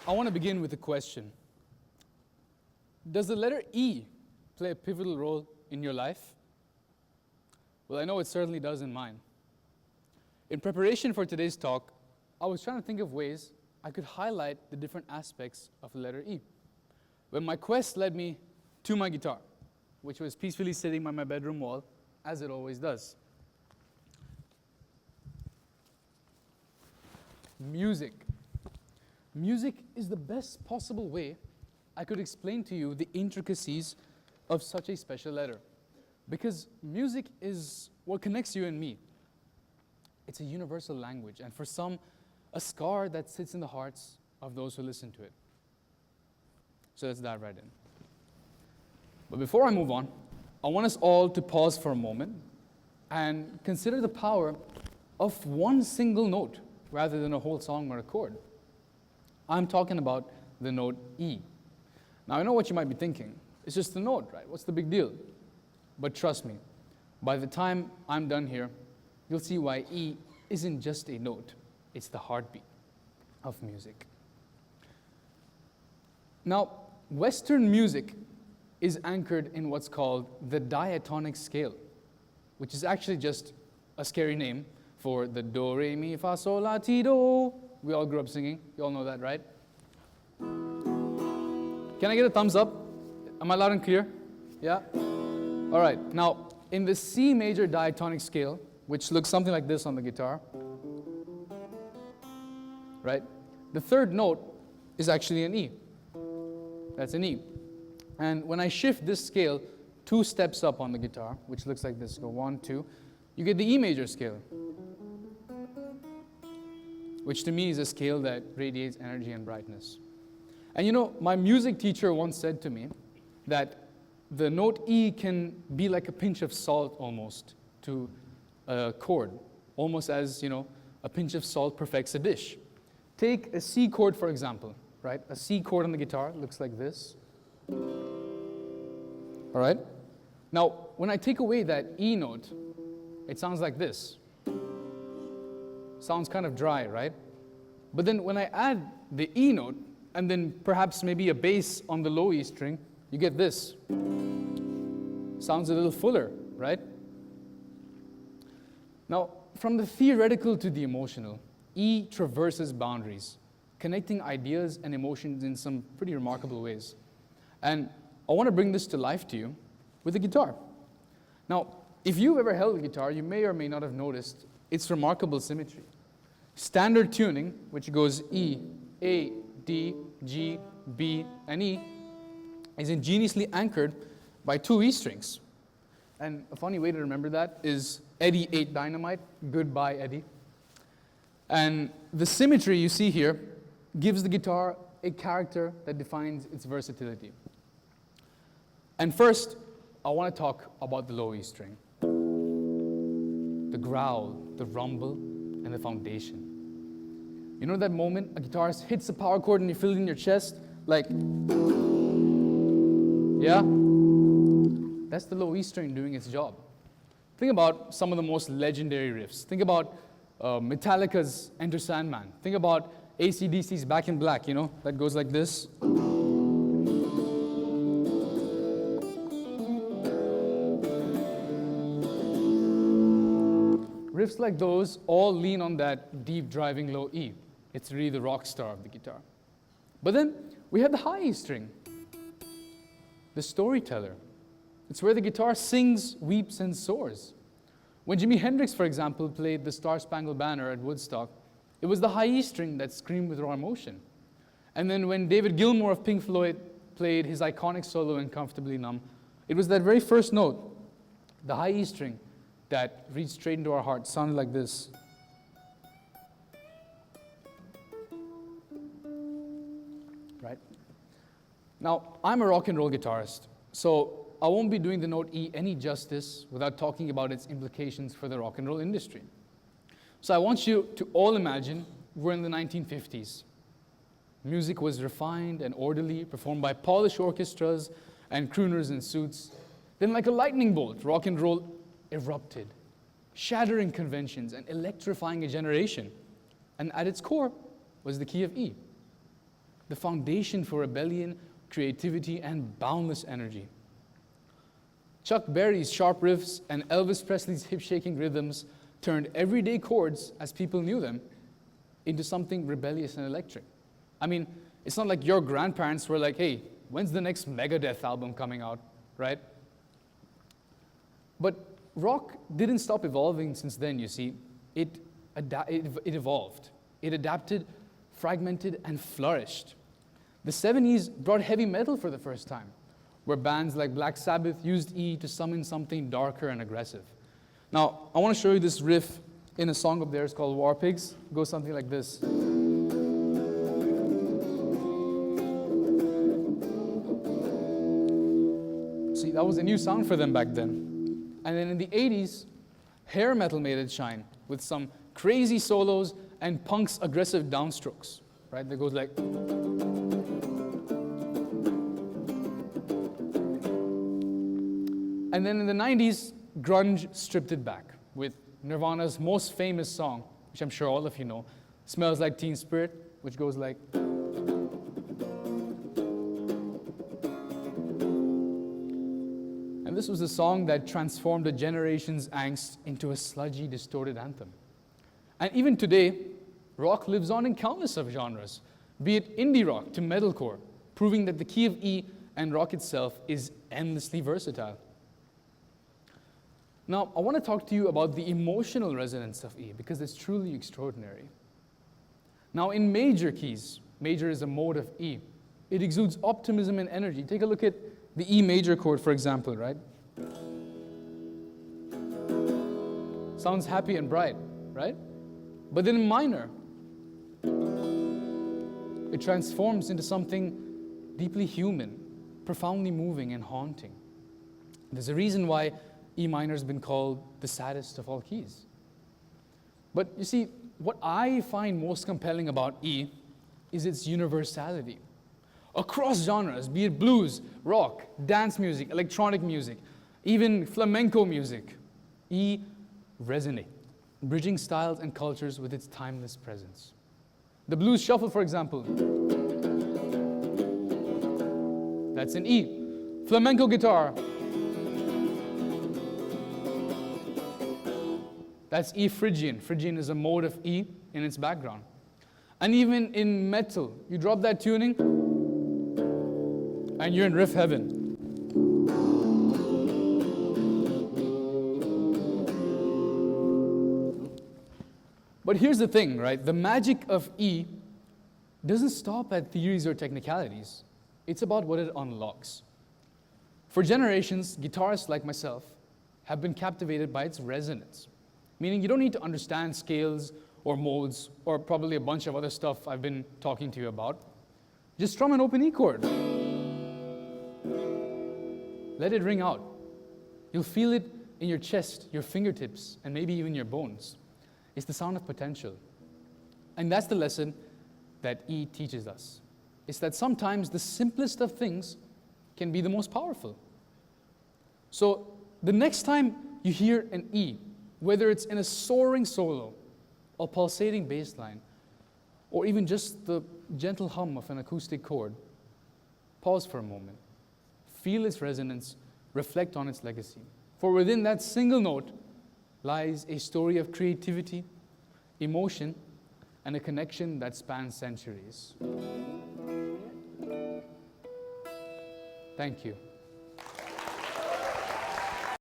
I want to begin with a question. Does the letter E play a pivotal role in your life? Well, I know it certainly does in mine. In preparation for today's talk, I was trying to think of ways I could highlight the different aspects of the letter E. When my quest led me to my guitar, which was peacefully sitting by my bedroom wall, as it always does. Music. Music is the best possible way I could explain to you the intricacies of such a special letter. Because music is what connects you and me. It's a universal language, and for some, a scar that sits in the hearts of those who listen to it. So let's dive right in. But before I move on, I want us all to pause for a moment and consider the power of one single note rather than a whole song or a chord. I'm talking about the note E. Now, I know what you might be thinking. It's just a note, right? What's the big deal? But trust me, by the time I'm done here, you'll see why E isn't just a note. It's the heartbeat of music. Now, Western music is anchored in what's called the diatonic scale, which is actually just a scary name for the do, re, mi, fa, sol, la, ti, do. We all grew up singing. You all know that, right? Can I get a thumbs up? Am I loud and clear? Yeah? All right. Now, in the C major diatonic scale, which looks something like this on the guitar, right? The third note is actually an E. That's an E. And when I shift this scale 2 steps up on the guitar, which looks like this, go 1, 2, you get the E major scale, which to me is a scale that radiates energy and brightness. And you know, my music teacher once said to me that the note E can be like a pinch of salt almost to a chord, almost as, you know, a pinch of salt perfects a dish. Take a C chord, for example, right? A C chord on the guitar looks like this. All right? Now, when I take away that E note, it sounds like this. Sounds kind of dry, right? But then when I add the E note, and then perhaps maybe a bass on the low E string, you get this. Sounds a little fuller, right? Now, from the theoretical to the emotional, E traverses boundaries, connecting ideas and emotions in some pretty remarkable ways. And I want to bring this to life to you with a guitar. Now, if you've ever held a guitar, you may or may not have noticed its remarkable symmetry. Standard tuning, which goes E, A, D, G, B, and E, is ingeniously anchored by 2 E strings. And a funny way to remember that is Eddie ate dynamite, goodbye Eddie. And the symmetry you see here gives the guitar a character that defines its versatility. And first, I want to talk about the low E string. The growl, the rumble, and the foundation. You know that moment a guitarist hits a power chord and you feel it in your chest? Like, yeah? That's the low E string doing its job. Think about some of the most legendary riffs. Think about Metallica's Enter Sandman. Think about AC/DC's Back in Black, you know, that goes like this. Riffs like those all lean on that deep driving low E. It's really the rock star of the guitar. But then we have the high E string, the storyteller. It's where the guitar sings, weeps, and soars. When Jimi Hendrix, for example, played the Star Spangled Banner at Woodstock, it was the high E string that screamed with raw emotion. And then when David Gilmour of Pink Floyd played his iconic solo in Comfortably Numb, it was that very first note, the high E string, that reached straight into our hearts, sounded like this. Right? Now, I'm a rock and roll guitarist, so I won't be doing the note E any justice without talking about its implications for the rock and roll industry. So I want you to all imagine we're in the 1950s. Music was refined and orderly, performed by polished orchestras and crooners in suits. Then like a lightning bolt, rock and roll erupted, shattering conventions and electrifying a generation. And at its core was the key of E. the foundation for rebellion, creativity, and boundless energy. Chuck Berry's sharp riffs and Elvis Presley's hip-shaking rhythms turned everyday chords, as people knew them, into something rebellious and electric. I mean, it's not like your grandparents were like, hey, when's the next Megadeth album coming out, right? But rock didn't stop evolving since then, you see. It evolved. It adapted, fragmented, and flourished. The 70s brought heavy metal for the first time, where bands like Black Sabbath used E to summon something darker and aggressive. Now, I want to show you this riff in a song of theirs called War Pigs. It goes something like this. See, that was a new sound for them back then. And then in the 80s, hair metal made it shine with some crazy solos and punk's aggressive downstrokes, right? That goes like... And then in the 90s, grunge stripped it back with Nirvana's most famous song, which I'm sure all of you know, Smells Like Teen Spirit, which goes like... And this was a song that transformed a generation's angst into a sludgy, distorted anthem. And even today, rock lives on in countless subgenres, be it indie rock to metalcore, proving that the key of E and rock itself is endlessly versatile. Now, I want to talk to you about the emotional resonance of E, because it's truly extraordinary. Now, in major keys, major is a mode of E, it exudes optimism and energy. Take a look at the E major chord, for example, right? Sounds happy and bright, right? But then in minor, it transforms into something deeply human, profoundly moving and haunting. There's a reason why E minor has been called the saddest of all keys. But you see, what I find most compelling about E is its universality. Across genres, be it blues, rock, dance music, electronic music, even flamenco music, E resonate, bridging styles and cultures with its timeless presence. The blues shuffle, for example, that's in E. Flamenco guitar, that's E Phrygian. Phrygian is a mode of E in its background. And even in metal, you drop that tuning, and you're in riff heaven. But here's the thing, right? The magic of E doesn't stop at theories or technicalities. It's about what it unlocks. For generations, guitarists like myself have been captivated by its resonance. Meaning you don't need to understand scales or modes or probably a bunch of other stuff I've been talking to you about. Just strum an open E chord. Let it ring out. You'll feel it in your chest, your fingertips, and maybe even your bones. It's the sound of potential. And that's the lesson that E teaches us. It's that sometimes the simplest of things can be the most powerful. So the next time you hear an E, whether it's in a soaring solo, a pulsating bass line, or even just the gentle hum of an acoustic chord, pause for a moment. Feel its resonance, reflect on its legacy. For within that single note lies a story of creativity, emotion, and a connection that spans centuries. Thank you.